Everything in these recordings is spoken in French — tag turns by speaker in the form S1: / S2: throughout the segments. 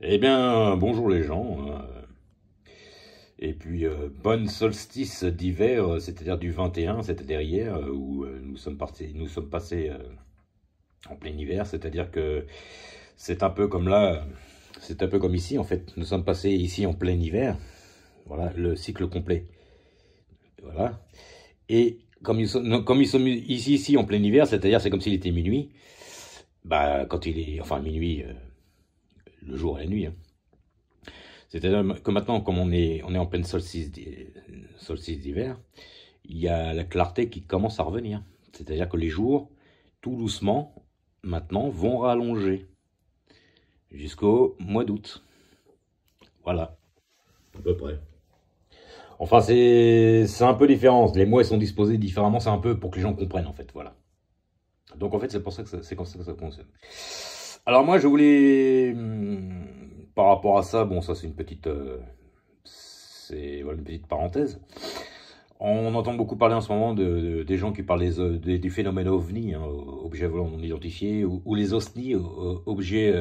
S1: Eh bien, bonjour les gens. Et puis, bonne solstice d'hiver, c'est-à-dire du 21, c'est-à-dire hier, où nous sommes passés en plein hiver, c'est-à-dire que c'est un peu comme là, c'est un peu comme ici, en fait. Nous sommes passés ici en plein hiver, voilà, le cycle complet. Voilà. Et comme ils sont ici en plein hiver, c'est-à-dire c'est comme s'il était minuit, bah, quand il est, enfin minuit, le jour et la nuit, hein. C'est-à-dire que maintenant, comme on est en pleine solstice d'hiver, il y a la clarté qui commence à revenir. C'est-à-dire que les jours, tout doucement, maintenant, vont rallonger jusqu'au mois d'août. Voilà, à peu près. Enfin, c'est un peu différent. Les mois sont disposés différemment. C'est un peu pour que les gens comprennent, en fait. Voilà. Donc, en fait, c'est pour ça que c'est comme ça que ça fonctionne. Alors, moi, je voulais, par rapport à ça, bon, ça, c'est une petite, voilà, une petite parenthèse. On entend beaucoup parler en ce moment des gens qui parlent du phénomène OVNI, hein, objets volants non identifiés, ou les OSNI, objets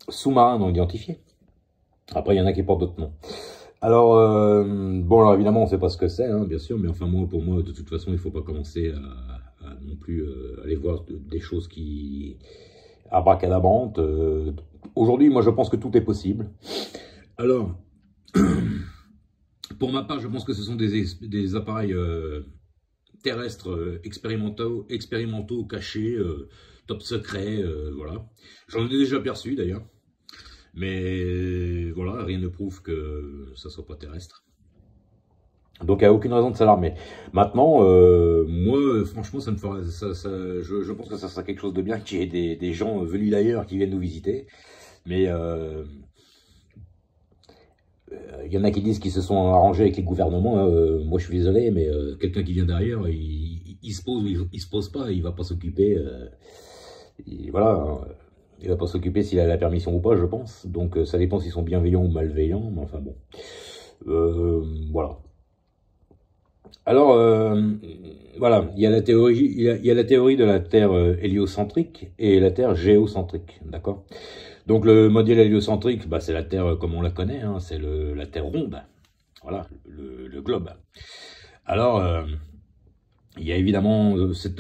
S1: sous-marins non identifiés. Après, il y en a qui portent d'autres noms. Alors, bon, alors évidemment, on ne sait pas ce que c'est, hein, bien sûr, mais enfin, moi, pour moi, de toute façon, il ne faut pas commencer à non plus aller voir des choses qui abracadabrantes. Aujourd'hui, moi, je pense que tout est possible. Alors, pour ma part, je pense que ce sont des appareils terrestres expérimentaux cachés, top secret, voilà. J'en ai déjà perçu d'ailleurs, mais voilà, rien ne prouve que ça soit pas terrestre. Donc il n'y a aucune raison de s'alarmer. Maintenant, moi, franchement, ça me fera, je pense que ça sera quelque chose de bien qu'il y ait des gens venus d'ailleurs qui viennent nous visiter, mais il y en a qui disent qu'ils se sont arrangés avec les gouvernements, hein. Moi, je suis désolé, mais quelqu'un qui vient derrière, il se pose ou il se pose pas, il va pas s'occuper. Voilà, hein. Il va pas s'occuper s'il a la permission ou pas, je pense. Donc, ça dépend s'ils sont bienveillants ou malveillants, mais enfin bon. Voilà. Alors, voilà, il y a la théorie, il y a la théorie de la Terre héliocentrique et la Terre géocentrique, d'accord? Donc le modèle héliocentrique, bah, c'est la Terre comme on la connaît, hein, c'est la Terre ronde, voilà, le globe. Alors, il y a évidemment cette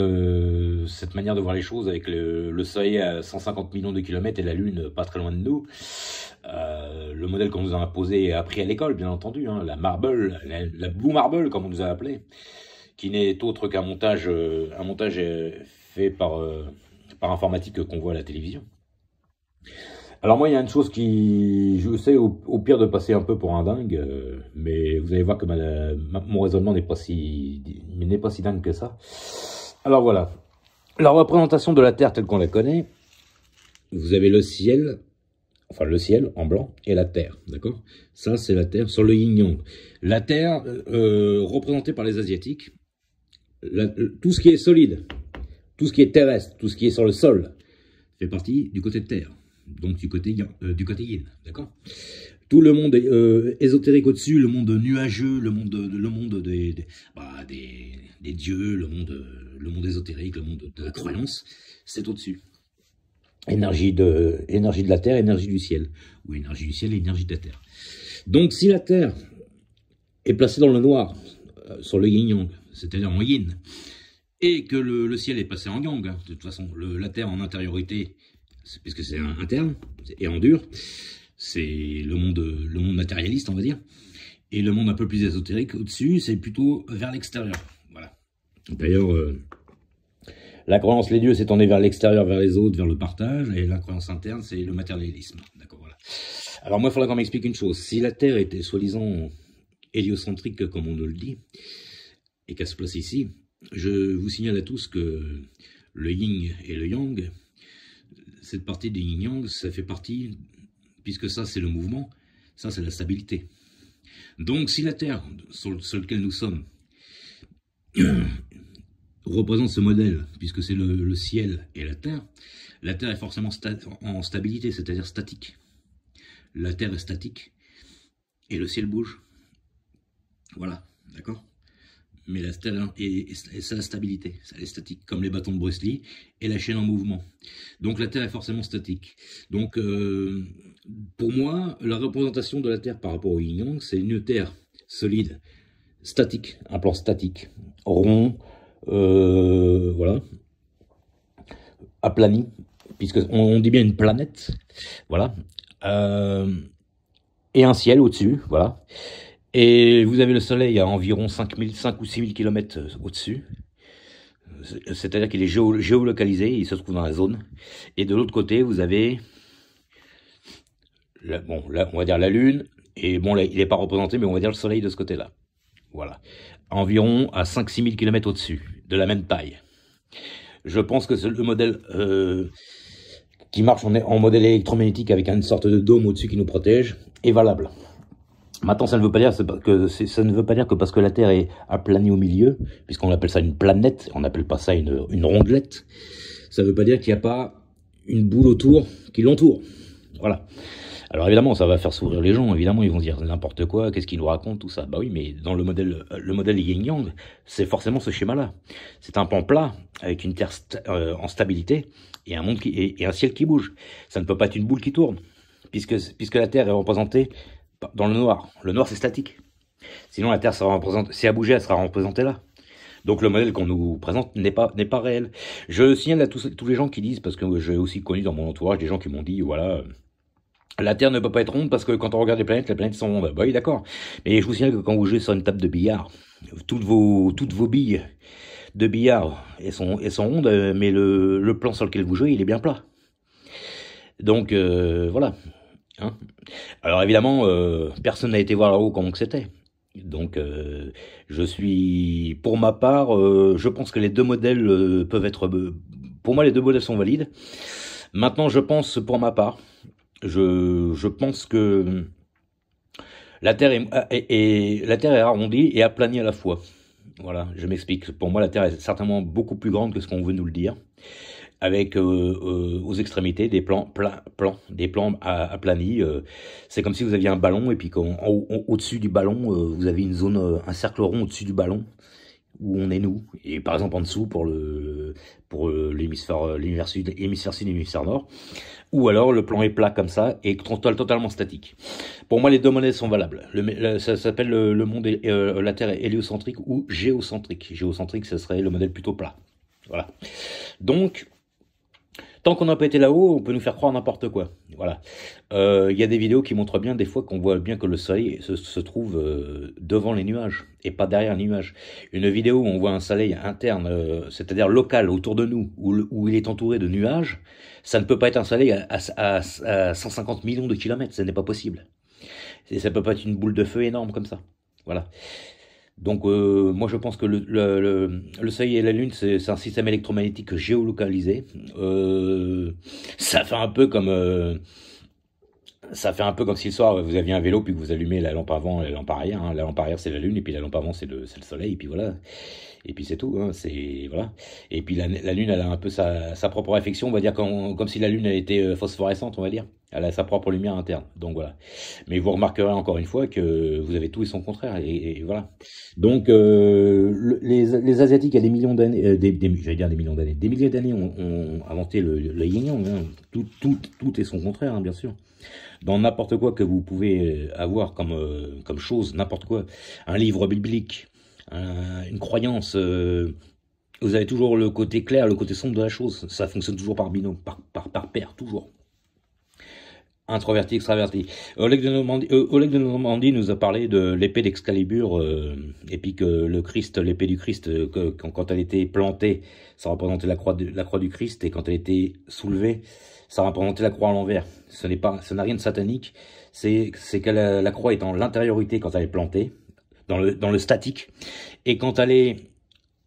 S1: manière de voir les choses avec le Soleil à 150 millions de kilomètres et la Lune pas très loin de nous. Le modèle qu'on nous a imposé et appris à l'école, bien entendu, hein, la marble, la Blue Marble, comme on nous a appelé, qui n'est autre qu'un montage, fait par informatique qu'on voit à la télévision. Alors moi, il y a une chose qui, je sais au pire de passer un peu pour un dingue, mais vous allez voir que mon raisonnement n'est pas si dingue que ça. Alors voilà, la représentation de la Terre telle qu'on la connaît, vous avez le ciel, enfin le ciel en blanc et la Terre, d'accord? Ça c'est la Terre sur le yin-yang. La Terre représentée par les Asiatiques, tout ce qui est solide, tout ce qui est terrestre, tout ce qui est sur le sol, fait partie du côté de Terre. Donc du côté yin, d'accord? Tout le monde ésotérique au-dessus, le monde nuageux, le monde des dieux, le monde ésotérique, le monde de la croyance, c'est au-dessus. Énergie de la terre, énergie du ciel, ou énergie du ciel, énergie de la terre. Donc si la terre est placée dans le noir, sur le yin-yang, c'est-à-dire en yin, et que le ciel est passé en yang, hein, de toute façon, la terre en intériorité, puisque c'est interne et en dur, c'est le monde matérialiste, on va dire, et le monde un peu plus ésotérique au-dessus, c'est plutôt vers l'extérieur. Voilà. D'ailleurs, la croyance, les dieux, c'est tourné vers l'extérieur, vers les autres, vers le partage, et la croyance interne, c'est le matérialisme. D'accord, voilà. Alors moi, il faudra qu'on m'explique une chose. Si la Terre était soi-disant héliocentrique, comme on nous le dit, et qu'elle se place ici, je vous signale à tous que le yin et le yang, cette partie du yin-yang, ça fait partie, puisque ça c'est le mouvement, ça c'est la stabilité. Donc si la Terre, sur laquelle nous sommes, représente ce modèle, puisque c'est le ciel et la Terre est forcément en stabilité, c'est-à-dire statique. La Terre est statique, et le ciel bouge. Voilà, d'accord? mais c'est la stabilité, elle est statique, comme les bâtons de Bruce Lee et la chaîne en mouvement. Donc la Terre est forcément statique. Donc pour moi, la représentation de la Terre par rapport au yin-yang, c'est une Terre solide, statique, un plan statique, rond, voilà, aplani, puisque on dit bien une planète, voilà, et un ciel au-dessus, voilà. Et vous avez le Soleil à environ 5 ou 6 000 km au-dessus. C'est-à-dire qu'il est géolocalisé, il se trouve dans la zone. Et de l'autre côté, vous avez, bon, là, on va dire la Lune. Et bon, là, il n'est pas représenté, mais on va dire le Soleil de ce côté-là. Voilà. Environ à 5-6 000 km au-dessus, de la même taille. Je pense que c'est le modèle qui marche en modèle électromagnétique avec une sorte de dôme au-dessus qui nous protège, est valable. Maintenant, ça ne veut pas dire que parce que la Terre est aplanie au milieu, puisqu'on appelle ça une planète, on n'appelle pas ça une rondelette, ça ne veut pas dire qu'il n'y a pas une boule autour qui l'entoure. Voilà. Alors évidemment, ça va faire sourire les gens, évidemment, ils vont dire n'importe quoi, qu'est-ce qu'ils nous racontent, tout ça. Bah oui, mais dans le modèle yin-yang, c'est forcément ce schéma-là. C'est un pan plat, avec une Terre en stabilité, et un ciel qui bouge. Ça ne peut pas être une boule qui tourne, puisque la Terre est représentée dans le noir. Le noir, c'est statique. Sinon, la Terre sera représentée, si elle bougeait, elle sera représentée là. Donc le modèle qu'on nous présente n'est pas réel. Je signale à tous les gens qui disent, parce que j'ai aussi connu dans mon entourage des gens qui m'ont dit, voilà, la Terre ne peut pas être ronde parce que quand on regarde les planètes sont rondes. Bah oui, d'accord. Mais je vous signale que quand vous jouez sur une table de billard, toutes vos billes de billard, elles sont rondes, mais le plan sur lequel vous jouez, il est bien plat. Donc, voilà. Hein. Alors évidemment, personne n'a été voir là-haut comment c'était. Donc, pour ma part, je pense que les deux modèles peuvent être... pour moi, les deux modèles sont valides. Maintenant, je pense, pour ma part, je pense que la Terre est arrondie et aplanie à la fois. Voilà, je m'explique. Pour moi, la Terre est certainement beaucoup plus grande que ce qu'on veut nous le dire, avec aux extrémités des plans aplanis. C'est comme si vous aviez un ballon et puis au-dessus du ballon, vous avez une zone, un cercle rond au-dessus du ballon où on est nous. Et par exemple en dessous pour l'hémisphère sud, l'hémisphère nord. Ou alors le plan est plat comme ça et totalement statique. Pour moi, les deux modèles sont valables. Ça s'appelle le monde, la Terre est héliocentrique ou géocentrique. Géocentrique, ce serait le modèle plutôt plat. Voilà. Donc, tant qu'on n'a pas été là-haut, on peut nous faire croire n'importe quoi. Voilà. Il y a des vidéos qui montrent bien des fois qu'on voit bien que le soleil se trouve devant les nuages et pas derrière les nuages. Une vidéo où on voit un soleil interne, c'est-à-dire local autour de nous, où il est entouré de nuages, ça ne peut pas être un soleil à 150 millions de kilomètres, ce n'est pas possible. Ça peut pas être une boule de feu énorme comme ça. Voilà. Donc moi je pense que le soleil et la lune c'est un système électromagnétique géolocalisé. Ça fait un peu comme si le soir vous aviez un vélo puis que vous allumez la lampe avant et la lampe arrière. Hein. La lampe arrière c'est la lune et puis la lampe avant c'est le soleil et puis voilà. Et puis c'est tout, hein, voilà. Et puis la lune, elle a un peu sa propre réflexion, on va dire comme si la lune elle était phosphorescente, on va dire. Elle a sa propre lumière interne, donc voilà. Mais vous remarquerez encore une fois que vous avez tout et son contraire, et voilà. Donc les Asiatiques, il y a des millions d'années, j'allais dire des millions d'années, des milliers d'années ont inventé le yin-yang, hein. Tout est son contraire, hein, bien sûr. Dans n'importe quoi que vous pouvez avoir comme chose, n'importe quoi, un livre biblique, une croyance, vous avez toujours le côté clair, le côté sombre de la chose. Ça fonctionne toujours par binôme, par paire, toujours. Introverti, extraverti. Oleg de Normandie nous a parlé de l'épée d'Excalibur, et puis que le Christ, l'épée du Christ, quand elle était plantée, ça représentait la croix du Christ, et quand elle était soulevée, ça représentait la croix à l'envers. Ça n'a rien de satanique, c'est que la croix est dans l'intériorité quand elle est plantée, dans le statique, et quand elle est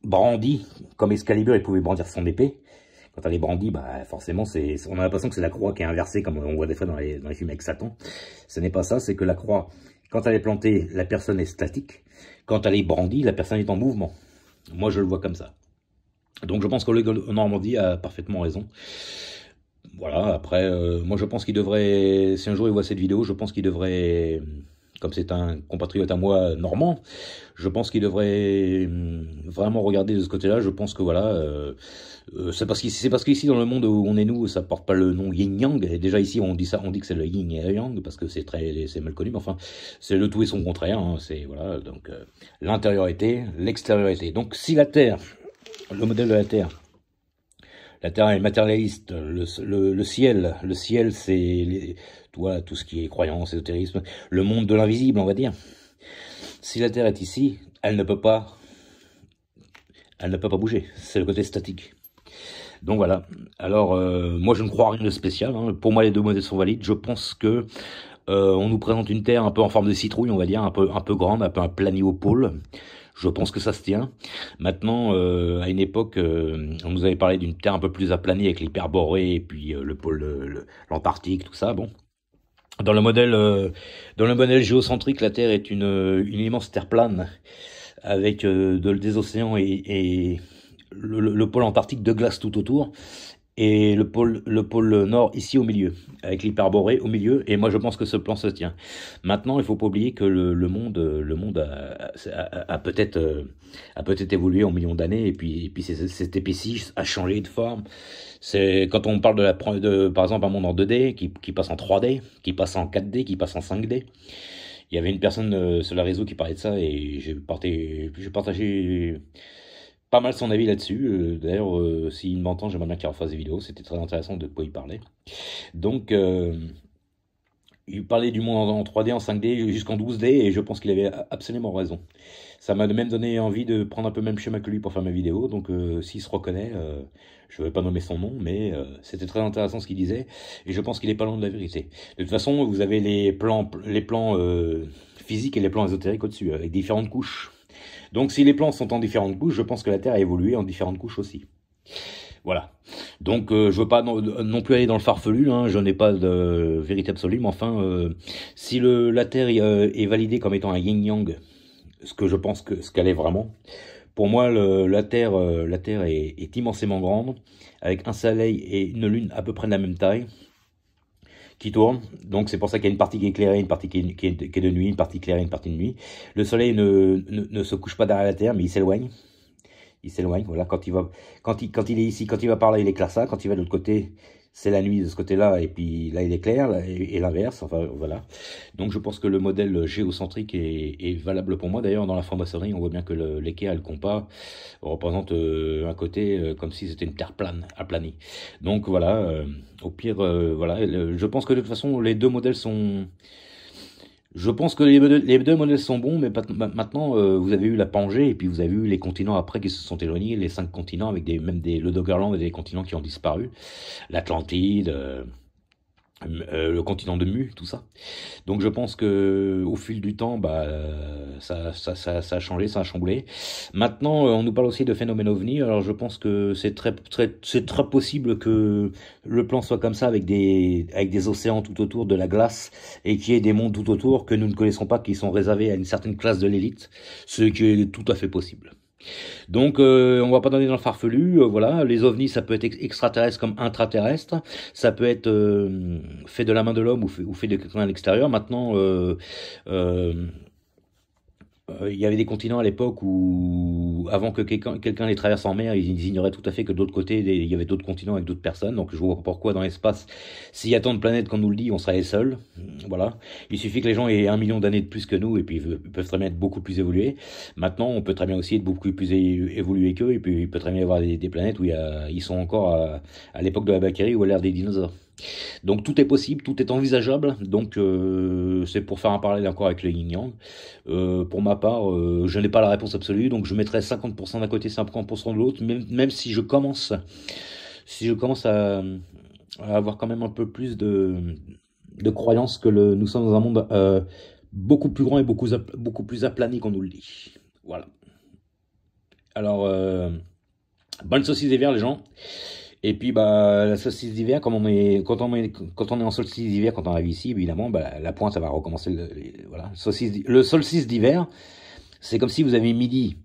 S1: brandie, comme Excalibur, il pouvait brandir son épée, quand elle est brandie, bah forcément, on a l'impression que c'est la croix qui est inversée, comme on voit des fois dans les films avec Satan. Ce n'est pas ça, c'est que la croix, quand elle est plantée, la personne est statique. Quand elle est brandie, la personne est en mouvement. Moi, je le vois comme ça. Donc, je pense que le Normandie a parfaitement raison. Voilà, après, moi, je pense qu'il devrait, si un jour il voit cette vidéo, je pense qu'il devrait comme c'est un compatriote à moi normand, je pense qu'il devrait vraiment regarder de ce côté-là. Je pense que voilà, c'est parce qu'ici dans le monde où on est nous, ça porte pas le nom Yin Yang. Et déjà ici on dit ça, on dit que c'est le Yin et le Yang parce que c'est mal connu. Mais enfin, c'est le tout et son contraire. Hein, c'est voilà, donc l'intériorité, l'extériorité. Donc si la Terre, le modèle de la Terre est matérialiste, le ciel c'est tout ce qui est croyance, ésotérisme, le monde de l'invisible, on va dire. Si la Terre est ici, elle ne peut pas bouger. C'est le côté statique. Donc voilà. Alors, moi, je ne crois à rien de spécial. Hein. Pour moi, les deux modèles sont valides. Je pense que on nous présente une Terre un peu en forme de citrouille, on va dire, un peu grande, un peu aplanie au pôle. Je pense que ça se tient. Maintenant, à une époque, on nous avait parlé d'une Terre un peu plus aplanie avec l'hyperborée et puis le pôle, l'Antarctique, tout ça. Bon. Dans le modèle géocentrique, la Terre est une immense terre plane avec des océans et le pôle antarctique de glace tout autour et le pôle nord ici au milieu avec l'hyperborée au milieu. Et moi je pense que ce plan se tient. Maintenant il faut pas oublier que le monde a peut-être évolué en millions d'années et puis cette épaissie a changé de forme. C'est quand on parle par exemple un monde en 2D qui passe en 3D, qui passe en 4D, qui passe en 5D. Il y avait une personne sur le réseau qui parlait de ça et j'ai partagé pas mal son avis là-dessus. D'ailleurs, s'il m'entend, j'aimerais bien qu'il refasse des vidéos. C'était très intéressant de quoi il parlait. Donc, il parlait du monde en 3D, en 5D, jusqu'en 12D, et je pense qu'il avait absolument raison. Ça m'a même donné envie de prendre un peu le même schéma que lui pour faire ma vidéo. Donc, s'il se reconnaît, je ne vais pas nommer son nom, mais c'était très intéressant ce qu'il disait, et je pense qu'il est pas loin de la vérité. De toute façon, vous avez les plans physiques et les plans ésotériques au-dessus, avec différentes couches. Donc si les plans sont en différentes couches, je pense que la Terre a évolué en différentes couches aussi. Voilà. Donc je veux pas non plus aller dans le farfelu, hein, je n'ai pas de vérité absolue, mais enfin, si la Terre est validée comme étant un yin-yang, ce que je pense ce qu'elle est vraiment, pour moi la Terre est immensément grande, avec un soleil et une lune à peu près de la même taille, qui tourne, donc c'est pour ça qu'il y a une partie qui est éclairée, une partie qui est de nuit, une partie éclairée, une partie de nuit. Le soleil ne se couche pas derrière la Terre, mais il s'éloigne. Il s'éloigne, voilà, quand il est ici, quand il va par là, il éclaire ça, quand il va de l'autre côté, c'est la nuit de ce côté-là, et puis là, il éclaire, et l'inverse, enfin, voilà. Donc, je pense que le modèle géocentrique est valable pour moi. D'ailleurs, dans la franc-maçonnerie, on voit bien que l'équerre et le compas représentent un côté comme si c'était une terre plane, aplanie. Donc, voilà, au pire, voilà, je pense que de toute façon, les deux modèles sont... Je pense que les deux modèles sont bons, mais maintenant, vous avez eu la Pangée, et puis vous avez eu les continents après qui se sont éloignés, les 5 continents, avec le Doggerland et des continents qui ont disparu, l'Atlantide, le continent de Mu, tout ça. Donc je pense que au fil du temps, ça a changé, ça a chamboulé. Maintenant, on nous parle aussi de phénomènes ovni. Alors je pense que c'est très possible que le plan soit comme ça, avec des océans tout autour, de la glace, et qu'il y ait des mondes tout autour que nous ne connaissons pas, qui sont réservés à une certaine classe de l'élite, ce qui est tout à fait possible. Donc on va pas donner dans le farfelu, voilà, les ovnis ça peut être extraterrestre comme intraterrestre, ça peut être fait de la main de l'homme ou fait de quelqu'un à l'extérieur. Maintenant il y avait des continents à l'époque où, avant que quelqu'un les traverse en mer, ils ignoraient tout à fait que de l'autre côté, il y avait d'autres continents avec d'autres personnes. Donc je vois pas pourquoi dans l'espace, s'il y a tant de planètes qu'on nous le dit, on serait les seuls. Voilà. Il suffit que les gens aient 1 million d'années de plus que nous, et puis ils peuvent très bien être beaucoup plus évolués. Maintenant, on peut très bien aussi être beaucoup plus évolué qu'eux, et puis il peut très bien y avoir des planètes où ils sont encore à l'époque de la Bactérie ou à l'ère des dinosaures. Donc tout est possible, tout est envisageable. Donc c'est pour faire un parallèle encore avec le yin-yang. Pour ma part, je n'ai pas la réponse absolue, donc je mettrai 50% d'un côté, 50% de l'autre, même si je commence à avoir quand même un peu plus de croyance que nous sommes dans un monde beaucoup plus grand et beaucoup plus aplani qu'on nous le dit. Voilà. Alors, bonne saucisse d'hiver les gens. Et puis la solstice d'hiver, quand on est en solstice d'hiver, quand on arrive ici, évidemment, la pointe, ça va recommencer. Voilà, le solstice d'hiver, c'est comme si vous avez midi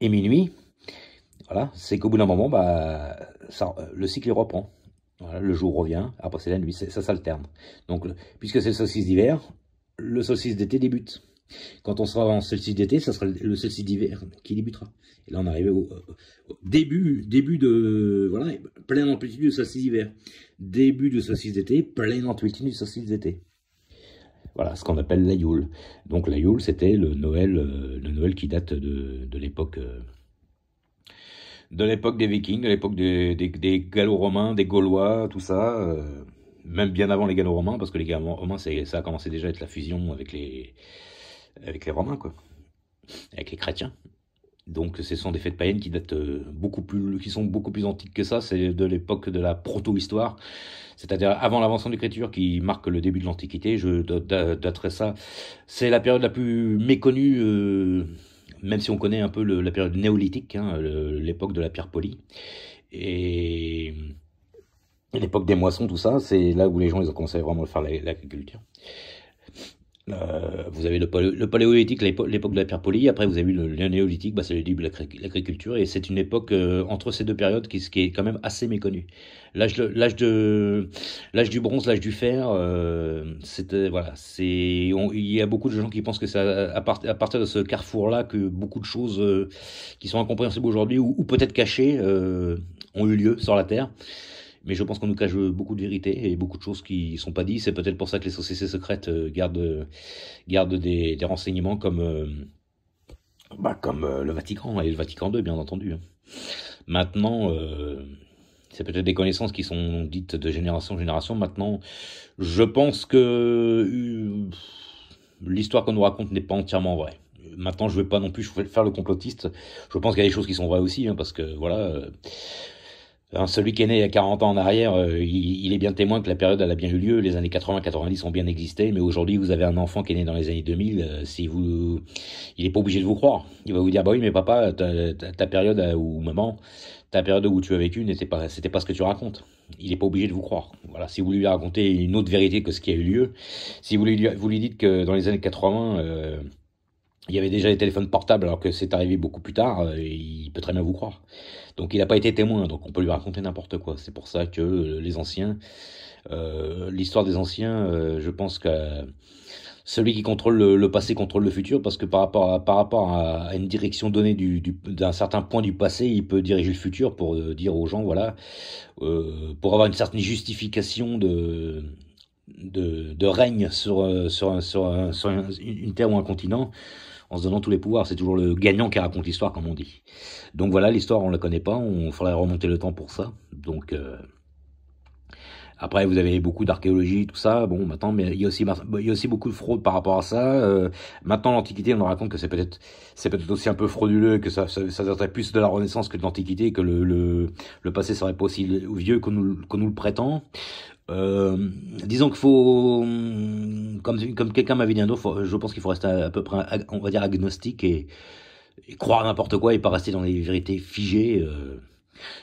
S1: et minuit. Voilà, c'est qu'au bout d'un moment, le cycle reprend. Voilà, le jour revient, après c'est la nuit, ça s'alterne. Donc, puisque c'est le solstice d'hiver, le solstice d'été débute. Quand on sera en solstice d'été, ça sera le solstice d'hiver qui débutera. Et là, on arrive au début de, voilà, pleine amplitude du solstice d'hiver. Début du solstice d'été, pleine amplitude du solstice d'été. Voilà, ce qu'on appelle la Yule. Donc la Yule, c'était le Noël qui date de l'époque des Vikings, de l'époque des Gallo-Romains, des Gaulois, tout ça. Même bien avant les Gallo-Romains, parce que les Gallo-Romains, ça a commencé déjà à être la fusion avec les Romains, quoi, avec les chrétiens. Donc ce sont des fêtes païennes qui datent qui sont beaucoup plus antiques que ça. C'est de l'époque de la proto-histoire, c'est-à-dire avant l'invention de l'écriture qui marque le début de l'Antiquité. Je daterai ça. C'est la période la plus méconnue, même si on connaît un peu la période néolithique, hein, l'époque de la pierre polie. Et l'époque des moissons, tout ça, c'est là où les gens ils ont commencé vraiment à faire l'agriculture. Vous avez le paléolithique, l'époque de la pierre polie. Après, vous avez le néolithique, bah, c'est le début de l'agriculture. Et c'est une époque entre ces deux périodes qui est quand même assez méconnue. L'âge du bronze, l'âge du fer, voilà, il y a beaucoup de gens qui pensent que c'est à partir de ce carrefour-là que beaucoup de choses qui sont incompréhensibles aujourd'hui ou peut-être cachées ont eu lieu sur la Terre. Mais je pense qu'on nous cache beaucoup de vérités et beaucoup de choses qui ne sont pas dites. C'est peut-être pour ça que les sociétés secrètes gardent des renseignements comme le Vatican et le Vatican II, bien entendu. Maintenant, c'est peut-être des connaissances qui sont dites de génération en génération. Maintenant, je pense que l'histoire qu'on nous raconte n'est pas entièrement vraie. Maintenant, je ne vais pas non plus faire le complotiste. Je pense qu'il y a des choses qui sont vraies aussi, hein, parce que voilà... celui qui est né il y a 40 ans en arrière, il est bien témoin que la période elle a bien eu lieu, les années 80-90 ont bien existé, mais aujourd'hui vous avez un enfant qui est né dans les années 2000, il est pas obligé de vous croire. Il va vous dire, bah oui mais papa, ta période ou maman, ta période où tu as vécu c'était pas ce que tu racontes. Il est pas obligé de vous croire. Voilà, si vous lui racontez une autre vérité que ce qui a eu lieu, si vous lui dites que dans les années 80, il y avait déjà les téléphones portables alors que c'est arrivé beaucoup plus tard, il peut très bien vous croire. Donc il n'a pas été témoin, donc on peut lui raconter n'importe quoi. C'est pour ça que les anciens, l'histoire des anciens, je pense que celui qui contrôle le passé contrôle le futur, parce que par rapport à une direction donnée d'un certain point du passé, il peut diriger le futur pour dire aux gens, voilà, pour avoir une certaine justification de règne sur une terre ou un continent, en se donnant tous les pouvoirs. C'est toujours le gagnant qui raconte l'histoire, comme on dit. Donc voilà, l'histoire, on la connaît pas, il faudrait remonter le temps pour ça. Donc après, vous avez beaucoup d'archéologie, tout ça. Bon, maintenant, mais il y a aussi beaucoup de fraude par rapport à ça. Maintenant, l'Antiquité, on nous raconte que c'est peut-être aussi un peu frauduleux, que ça daterait plus de la Renaissance que de l'Antiquité, que le passé serait pas aussi vieux qu'on nous le prétend. Disons qu'il faut, comme quelqu'un m'avait dit un jour, je pense qu'il faut rester à peu près, on va dire, agnostique et croire n'importe quoi et pas rester dans les vérités figées.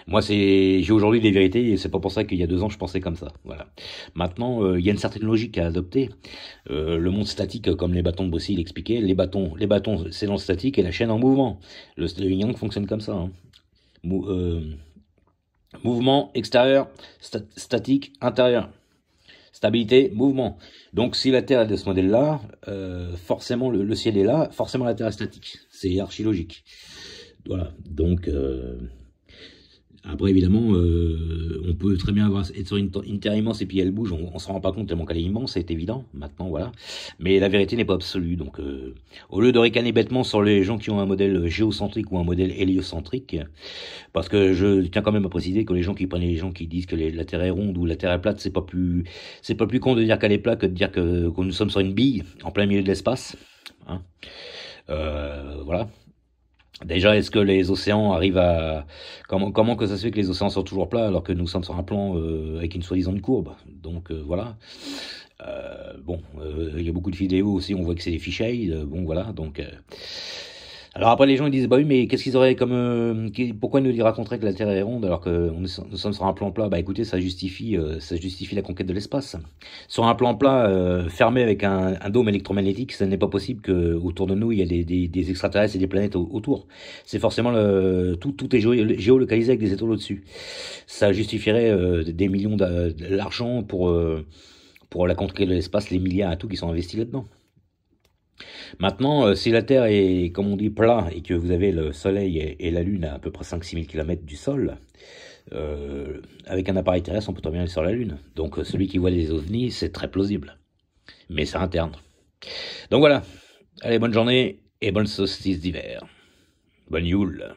S1: Moi, j'ai aujourd'hui des vérités et c'est pas pour ça qu'il y a 2 ans je pensais comme ça. Voilà. Maintenant, il y a une certaine logique à adopter. Le monde statique, comme les bâtons de Bruxelles l'expliquaient, les bâtons, c'est dans le statique et la chaîne en mouvement. Le yin-yang fonctionne comme ça. Hein. Mouvement extérieur, statique, intérieur. Stabilité, mouvement. Donc si la Terre est de ce modèle-là, forcément le ciel est là, forcément la Terre est statique. C'est archi logique. Voilà. Donc après évidemment, on peut très bien être sur une terre immense et puis elle bouge, on s'en rend pas compte tellement qu'elle est immense, c'est évident. Maintenant voilà. Mais la vérité n'est pas absolue. Donc au lieu de ricaner bêtement sur les gens qui ont un modèle géocentrique ou un modèle héliocentrique, parce que je tiens quand même à préciser que les gens qui disent que la Terre est ronde ou la Terre est plate, c'est pas plus con de dire qu'elle est plate que de dire que nous sommes sur une bille en plein milieu de l'espace. Hein. Voilà. Déjà, est-ce que les océans arrivent à... Comment que ça se fait que les océans sont toujours plats alors que nous sommes sur un plan avec une soi-disant courbe? Donc voilà. Bon, il y a beaucoup de vidéos aussi, on voit que c'est des fisheye. Bon voilà, donc... Alors après les gens ils disent bah oui mais qu'est-ce qu'ils auraient comme pourquoi ils nous raconteraient que la Terre est ronde alors que nous sommes sur un plan plat? Bah écoutez, ça justifie la conquête de l'espace. Sur un plan plat fermé avec un dôme électromagnétique, ce n'est pas possible que autour de nous il y ait des extraterrestres et des planètes autour. C'est forcément tout est géolocalisé avec des étoiles au-dessus. Ça justifierait des millions d'argent pour la conquête de l'espace, les milliards et tout qui sont investis là-dedans. Maintenant, si la Terre est, comme on dit, plat, et que vous avez le Soleil et la Lune à peu près 5-6 000 km du sol, avec un appareil terrestre, on peut très bien aller sur la Lune. Donc celui qui voit les ovnis, c'est très plausible. Mais c'est interne. Donc voilà. Allez, bonne journée et bonne solstice d'hiver. Bonne Yule.